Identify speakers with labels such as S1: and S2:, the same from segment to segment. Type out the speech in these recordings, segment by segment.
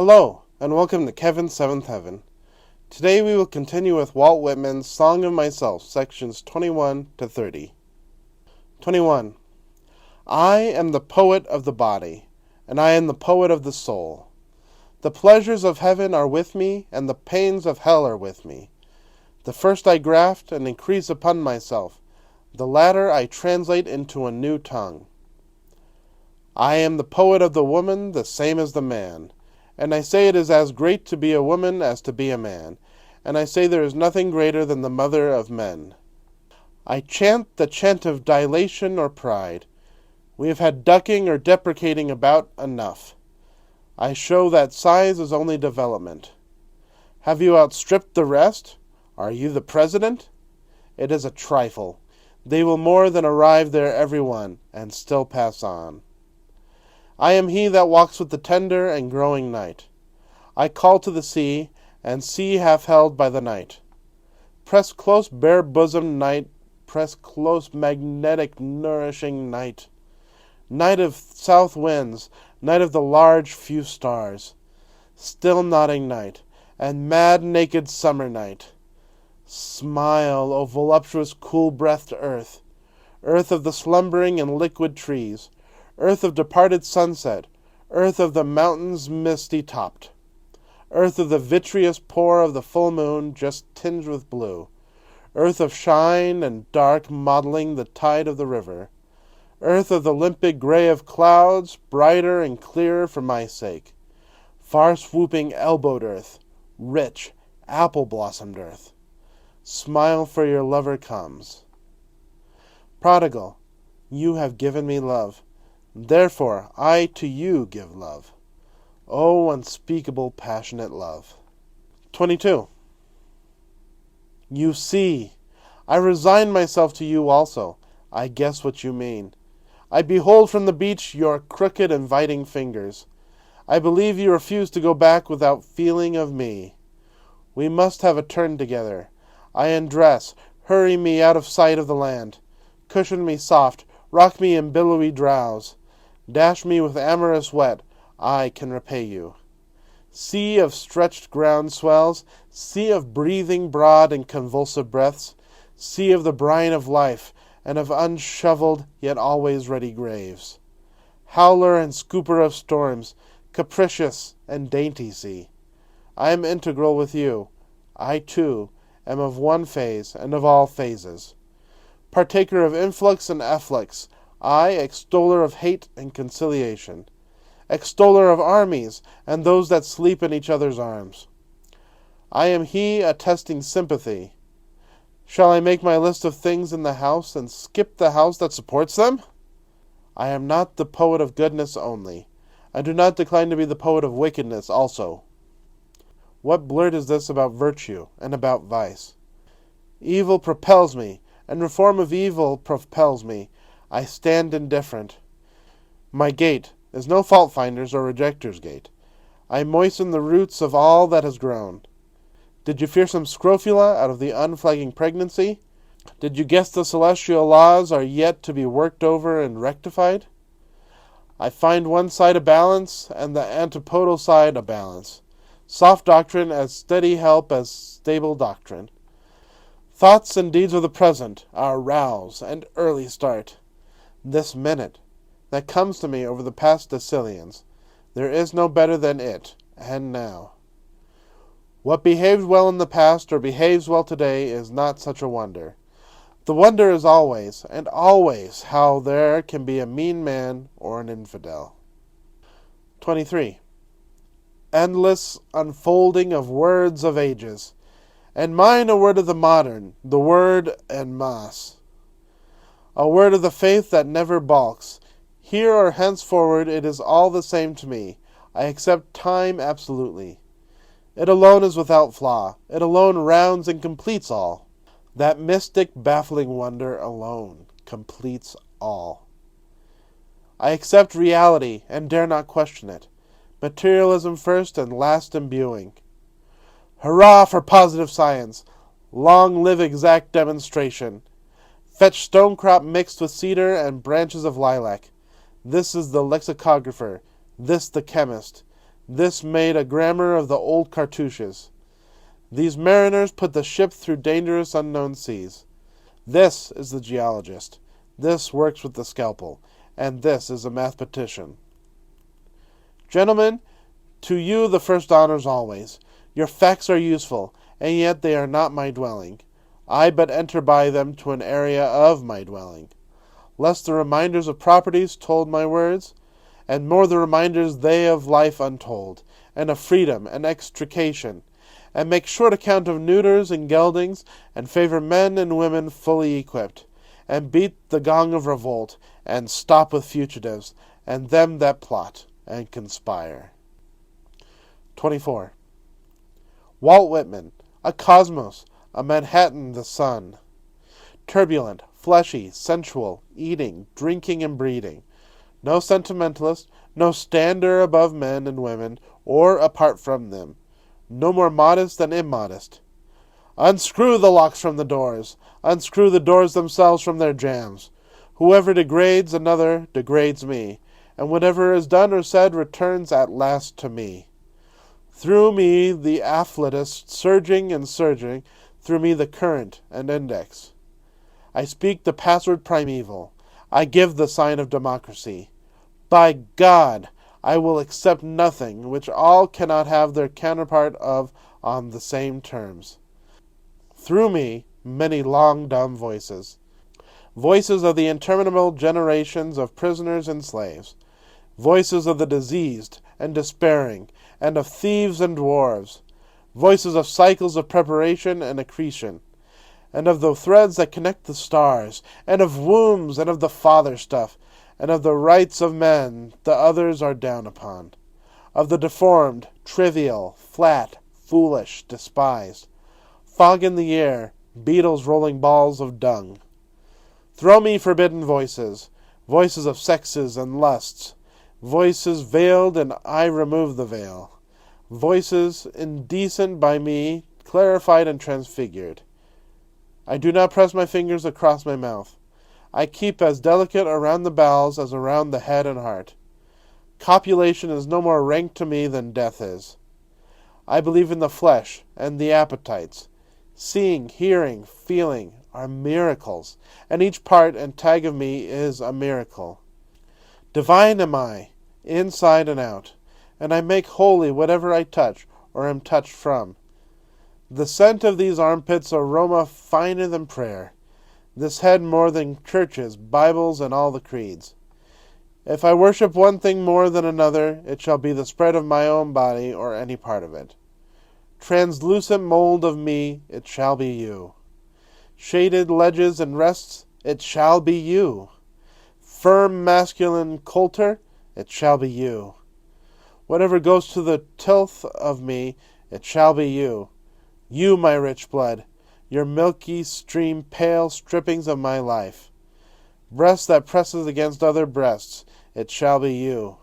S1: Hello, and welcome to Kevin's Seventh Heaven. Today we will continue with Walt Whitman's Song of Myself, sections 21 to 30. 21. I am the poet of the body, and I am the poet of the soul. The pleasures of heaven are with me, and the pains of hell are with me. The first I graft and increase upon myself, the latter I translate into a new tongue. I am the poet of the woman, the same as the man. And I say it is as great to be a woman as to be a man, and I say there is nothing greater than the mother of men. I chant the chant of dilation or pride. We have had ducking or deprecating about enough. I show that size is only development. Have you outstripped the rest? Are you the president? It is a trifle. They will more than arrive there every one, and still pass on. I am he that walks with the tender and growing night. I call to the sea, and sea half held by the night. Press close bare-bosomed night, press close magnetic nourishing night. Night of south winds, night of the large few stars. Still nodding night, and mad naked summer night. Smile, O voluptuous cool-breathed earth, earth of the slumbering and liquid trees, earth of departed sunset, earth of the mountains misty-topped, earth of the vitreous pour of the full moon just tinged with blue, earth of shine and dark modeling the tide of the river, earth of the limpid gray of clouds, brighter and clearer for my sake, far-swooping elbowed earth, rich, apple-blossomed earth. Smile, for your lover comes. Prodigal, you have given me love. Therefore, I to you give love. O unspeakable, passionate love. 22. You see, I resign myself to you also. I guess what you mean. I behold from the beach your crooked, inviting fingers. I believe you refuse to go back without feeling of me. We must have a turn together. I undress, hurry me out of sight of the land. Cushion me soft, rock me in billowy drowse. Dash me with amorous wet, I can repay you. Sea of stretched ground swells, sea of breathing broad and convulsive breaths, sea of the brine of life, and of unshoveled yet always ready graves. Howler and scooper of storms, capricious and dainty sea. I am integral with you. I, too, am of one phase and of all phases. Partaker of influx and efflux, I, extoller of hate and conciliation, extoller of armies and those that sleep in each other's arms. I am he attesting sympathy. Shall I make my list of things in the house and skip the house that supports them? I am not the poet of goodness only. I do not decline to be the poet of wickedness also. What blurt is this about virtue and about vice? Evil propels me, and reform of evil propels me. I stand indifferent. My gait is no fault-finder's or rejecter's gait. I moisten the roots of all that has grown. Did you fear some scrofula out of the unflagging pregnancy? Did you guess the celestial laws are yet to be worked over and rectified? I find one side a balance, and the antipodal side a balance. Soft doctrine as steady help as stable doctrine. Thoughts and deeds of the present, our rouse and early start. This minute, that comes to me over the past decillions, there is no better than it, and now. What behaved well in the past or behaves well today is not such a wonder. The wonder is always, and always, how there can be a mean man or an infidel. 23. Endless unfolding of words of ages, and mine a word of the modern, the word en masse. A word of the faith that never balks. Here or henceforward it is all the same to me. I accept time absolutely. It alone is without flaw. It alone rounds and completes all. That mystic, baffling wonder alone completes all. I accept reality and dare not question it. Materialism first and last imbuing. Hurrah for positive science! Long live exact demonstration! Fetch stonecrop mixed with cedar and branches of lilac. This is the lexicographer, this the chemist, This made a grammar of the old cartouches. These mariners put the ship through dangerous unknown seas. This is the geologist. This works with the scalpel. And this is a mathematician. Gentlemen, to you the first honors always. Your facts are useful, and yet they are not my dwelling. I but enter by them to an area of my dwelling. Less the reminders of properties told my words, and more the reminders they of life untold, and of freedom and extrication, and make short account of neuters and geldings, and favor men and women fully equipped, and beat the gong of revolt, and stop with fugitives, and them that plot and conspire. 24. Walt Whitman, a cosmos, a Manhattan the sun. Turbulent, fleshy, sensual, eating, drinking, and breeding. No sentimentalist, no stander above men and women, or apart from them. No more modest than immodest. Unscrew the locks from the doors. Unscrew the doors themselves from their jambs. Whoever degrades another degrades me, and whatever is done or said returns at last to me. Through me the afflatus surging and surging, through me the current and index. I speak the password primeval. I give the sign of democracy. By God, I will accept nothing which all cannot have their counterpart of on the same terms. Through me, many long dumb voices. Voices of the interminable generations of prisoners and slaves. Voices of the diseased and despairing, and of thieves and dwarves. Voices of cycles of preparation and accretion, and of the threads that connect the stars, and of wombs, and of the father stuff, and of the rights of men the others are down upon, of the deformed, trivial, flat, foolish, despised. Fog in the air, beetles rolling balls of dung. Throw me forbidden voices, voices of sexes and lusts, voices veiled and I remove the veil, voices indecent by me, clarified and transfigured. I do not press my fingers across my mouth. I keep as delicate around the bowels as around the head and heart. Copulation is no more rank to me than death is. I believe in the flesh and the appetites. Seeing, hearing, feeling are miracles, and each part and tag of me is a miracle. Divine am I, inside and out, and I make holy whatever I touch or am touched from. The scent of these armpits aroma finer than prayer, this head more than churches, Bibles, and all the creeds. If I worship one thing more than another, it shall be the spread of my own body or any part of it. Translucent mold of me, it shall be you. Shaded ledges and rests, it shall be you. Firm masculine coulter, it shall be you. Whatever goes to the tilth of me, it shall be you. You, my rich blood, your milky stream pale strippings of my life. Breast that presses against other breasts, it shall be you.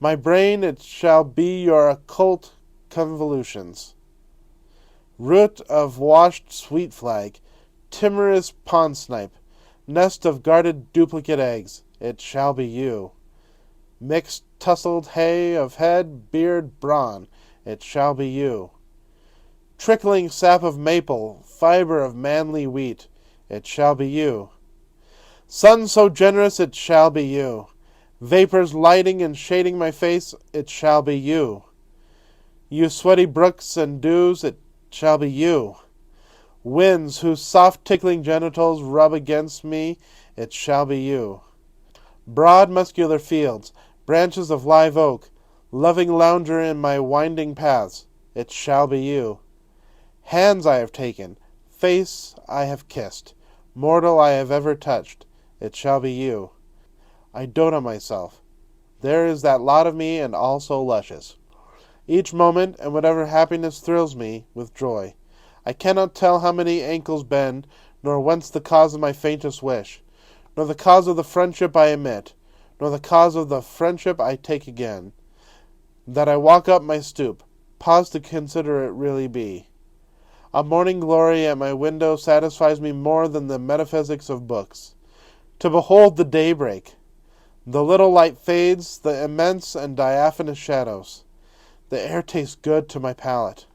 S1: My brain, it shall be your occult convolutions. Root of washed sweet flag, timorous pond snipe, nest of guarded duplicate eggs, it shall be you. Mixed tussled hay of head, beard, brawn, it shall be you. Trickling sap of maple, fiber of manly wheat, it shall be you. Sun so generous, it shall be you. Vapors lighting and shading my face, it shall be you. You sweaty brooks and dews, it shall be you. Winds whose soft tickling genitals rub against me, it shall be you. Broad muscular fields, branches of live oak, loving lounger in my winding paths, it shall be you. Hands I have taken, face I have kissed, mortal I have ever touched, it shall be you. I dote on myself. There is that lot of me, and all so luscious. Each moment, and whatever happiness thrills me with joy. I cannot tell how many ankles bend, nor whence the cause of my faintest wish, nor the cause of the friendship I emit, nor the cause of the friendship I take again, that I walk up my stoop, pause to consider it really be. A morning glory at my window satisfies me more than the metaphysics of books. To behold the daybreak, the little light fades, the immense and diaphanous shadows. The air tastes good to my palate.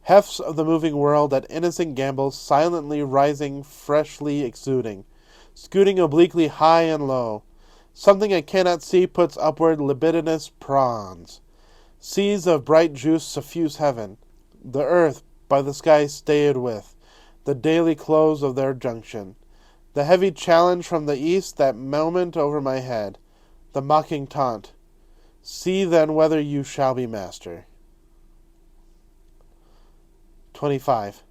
S1: Hefts of the moving world at innocent gambols, silently rising, freshly exuding, scooting obliquely high and low. Something I cannot see puts upward libidinous prawns. Seas of bright juice suffuse heaven. The earth by the sky stayed with the daily close of their junction. The heavy challenge from the east that moment over my head. The mocking taunt. See then whether you shall be master. 25.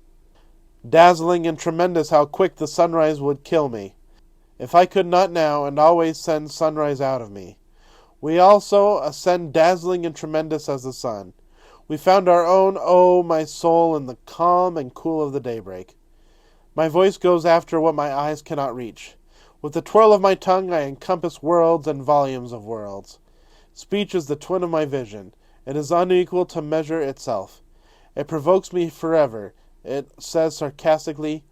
S1: Dazzling and tremendous how quick the sunrise would kill me, if I could not now and always send sunrise out of me. We also ascend dazzling and tremendous as the sun. We found our own, oh, my soul, in the calm and cool of the daybreak. My voice goes after what my eyes cannot reach. With the twirl of my tongue I encompass worlds and volumes of worlds. Speech is the twin of my vision. It is unequal to measure itself. It provokes me forever. It says sarcastically,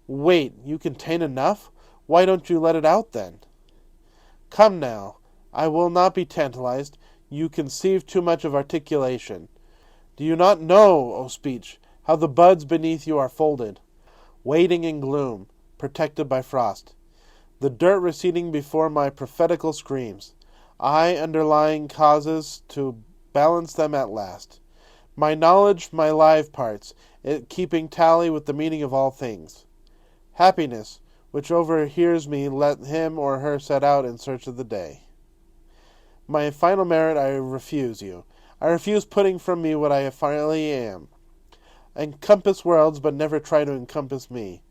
S1: "Wait, you contain enough? Why don't you let it out then?" Come now, I will not be tantalized. You conceive too much of articulation. Do you not know, O speech, how the buds beneath you are folded, waiting in gloom, protected by frost? The dirt receding before my prophetical screams, I underlying causes to balance them at last. My knowledge, my live parts, it keeping tally with the meaning of all things. Happiness, which overhears me, let him or her set out in search of the day. My final merit I refuse you. I refuse putting from me what I finally am. Encompass worlds, but never try to encompass me.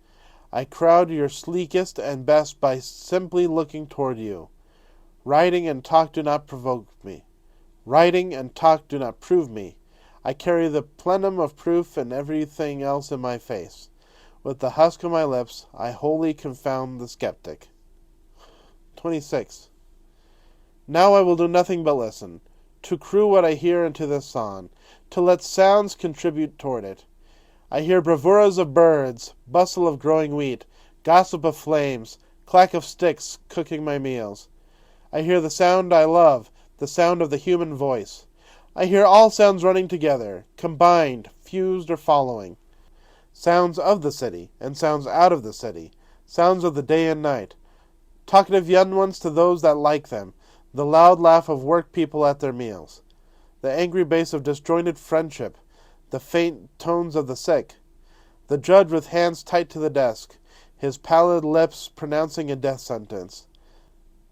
S1: I crowd your sleekest and best by simply looking toward you. Writing and talk do not provoke me. Writing and talk do not prove me. I carry the plenum of proof and everything else in my face. With the husk of my lips, I wholly confound the skeptic. 26. Now I will do nothing but listen, to crew what I hear into this song, to let sounds contribute toward it. I hear bravuras of birds, bustle of growing wheat, gossip of flames, clack of sticks cooking my meals. I hear the sound I love, the sound of the human voice. I hear all sounds running together, combined, fused or following. Sounds of the city, and sounds out of the city, sounds of the day and night. Talkative young ones to those that like them, the loud laugh of work people at their meals, the angry bass of disjointed friendship, the faint tones of the sick, the judge with hands tight to the desk, his pallid lips pronouncing a death sentence,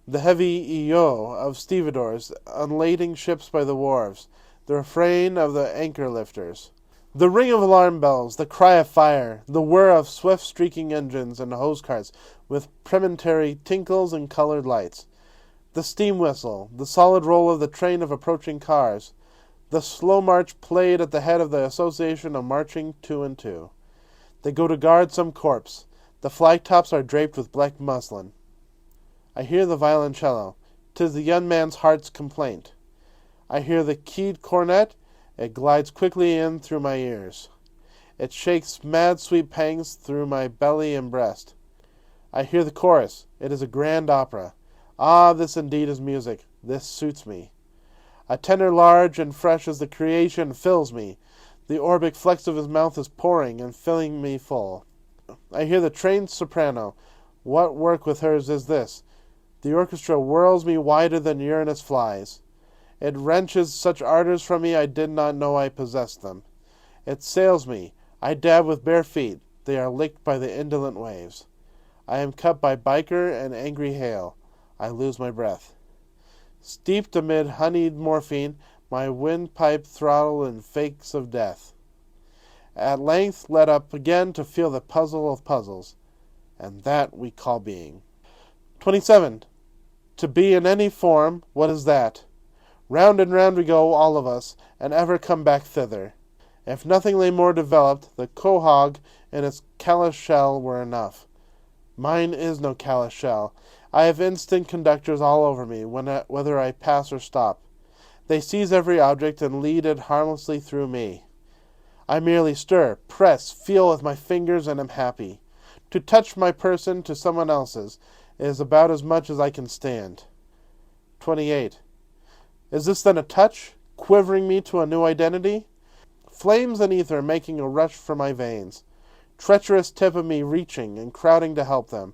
S1: the heavy EO of stevedores unlading ships by the wharves, the refrain of the anchor lifters, the ring of alarm bells, the cry of fire, the whir of swift streaking engines and hose carts with premonitory tinkles and colored lights, the steam whistle, the solid roll of the train of approaching cars, the slow march played at the head of the association of marching two and two. They go to guard some corpse. The flag tops are draped with black muslin. I hear the violoncello. 'Tis the young man's heart's complaint. I hear the keyed cornet. It glides quickly in through my ears. It shakes mad sweet pangs through my belly and breast. I hear the chorus. It is a grand opera. Ah, this indeed is music. This suits me. A tenor large and fresh as the creation fills me. The orbic flex of his mouth is pouring and filling me full. I hear the trained soprano. What work with hers is this? The orchestra whirls me wider than Uranus flies. It wrenches such ardors from me I did not know I possessed them. It sails me. I dab with bare feet. They are licked by the indolent waves. I am cut by biker and angry hail. I lose my breath. Steeped amid honeyed morphine, my windpipe throttle in fakes of death. At length let up again to feel the puzzle of puzzles, and that we call being. 27. To be in any form, what is that? Round and round we go, all of us, and ever come back thither. If nothing lay more developed, the quahog in its callous shell were enough. Mine is no callous shell. I have instant conductors all over me, whether I pass or stop. They seize every object and lead it harmlessly through me. I merely stir, press, feel with my fingers, and am happy. To touch my person to someone else's is about as much as I can stand. 28. Is this then a touch? quivering me to a new identity? Flames and ether making a rush for my veins. Treacherous tip of me reaching and crowding to help them.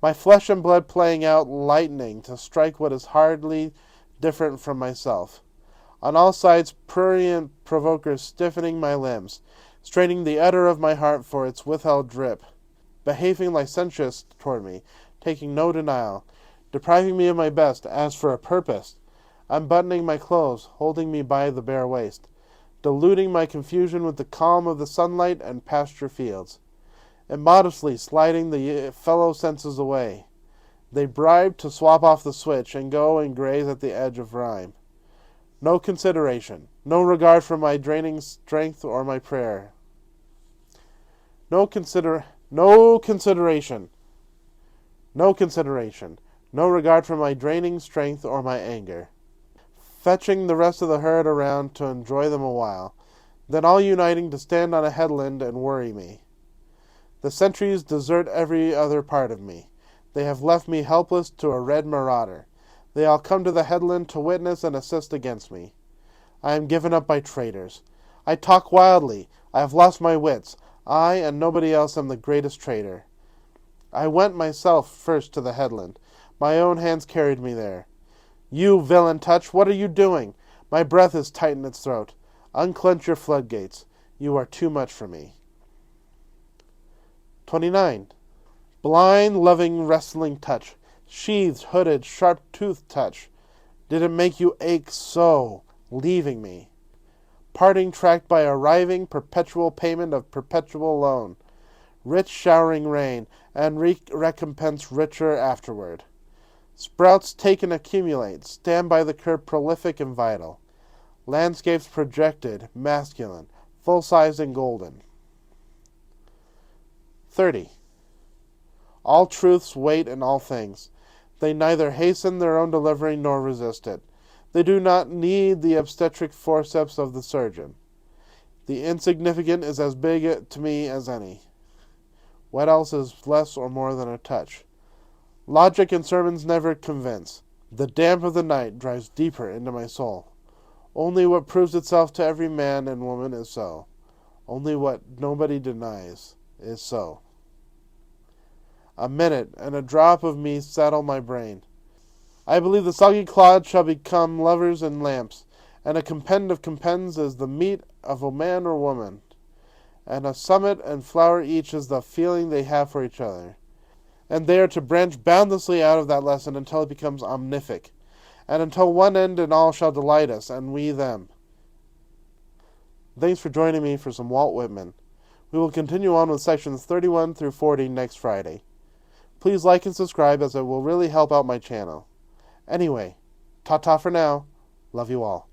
S1: My flesh and blood playing out lightning to strike what is hardly different from myself. On all sides prurient provokers stiffening my limbs, straining the udder of my heart for its withheld drip, behaving licentious toward me, taking no denial, depriving me of my best as for a purpose, unbuttoning my clothes, holding me by the bare waist, diluting my confusion with the calm of the sunlight and pasture fields, immodestly sliding the fellow senses away. They bribed to swap off the switch and go and graze at the edge of rhyme. No consideration, no regard for my draining strength or my prayer. No consideration, no regard for my draining strength or my anger. Fetching the rest of the herd around to enjoy them a while, then all uniting to stand on a headland and worry me. The sentries desert every other part of me. They have left me helpless to a red marauder. They all come to the headland to witness and assist against me. I am given up by traitors. I talk wildly. I have lost my wits. I and nobody else am the greatest traitor. I went myself first to the headland. My own hands carried me there. You, villain Touch, what are you doing? My breath is tight in its throat. Unclench your floodgates. You are too much for me. 29. Blind, loving, wrestling Touch. Sheathed, hooded, sharp-toothed Touch. Did it make you ache so, leaving me? Parting tracked by arriving, perpetual payment of perpetual loan. Rich showering rain, and recompense richer afterward. Sprouts take and accumulate, stand by the curb prolific and vital. Landscapes projected, masculine, full-sized and golden. 30. All truths wait in all things. They neither hasten their own delivery nor resist it. They do not need the obstetric forceps of the surgeon. The insignificant is as big to me as any. What else is less or more than a touch? Logic and sermons never convince. The damp of the night drives deeper into my soul. Only what proves itself to every man and woman is so. Only what nobody denies is so. A minute and a drop of me settle my brain. I believe the soggy clods shall become lovers and lamps, and a compend of compends is the meat of a man or woman, and a summit and flower each is the feeling they have for each other. And they are to branch boundlessly out of that lesson until it becomes omnific, and until one end and all shall delight us, and we them. Thanks for joining me for some Walt Whitman. We will continue on with sections 31 through 40 next Friday. Please like and subscribe as it will really help out my channel. Anyway, ta-ta for now. Love you all.